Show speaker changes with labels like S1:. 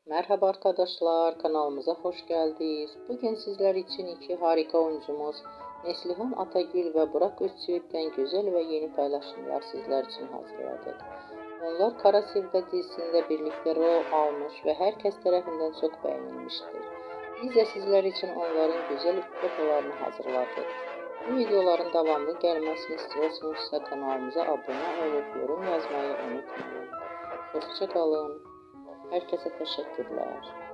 S1: Merhaba arkadaşlar, kanalımıza hoş geldiniz. Bugün sizler için iki harika oyuncumuz Neslihan Atagül ve Burak Özçivit'ten güzel ve yeni paylaşımlar sizler için hazırladık. Onlar Kara Sevda dizisinde birlikte rol almış ve herkes tarafından çok beğenilmiştir. Biz de sizler için onların güzel fotoğraflarını hazırladık. Bu videoların devamlı gelmesini istiyorsanız kanalımıza abone olup yorum yazmayı unutmayın. Hoşça kalın. Herkese teşekkürler.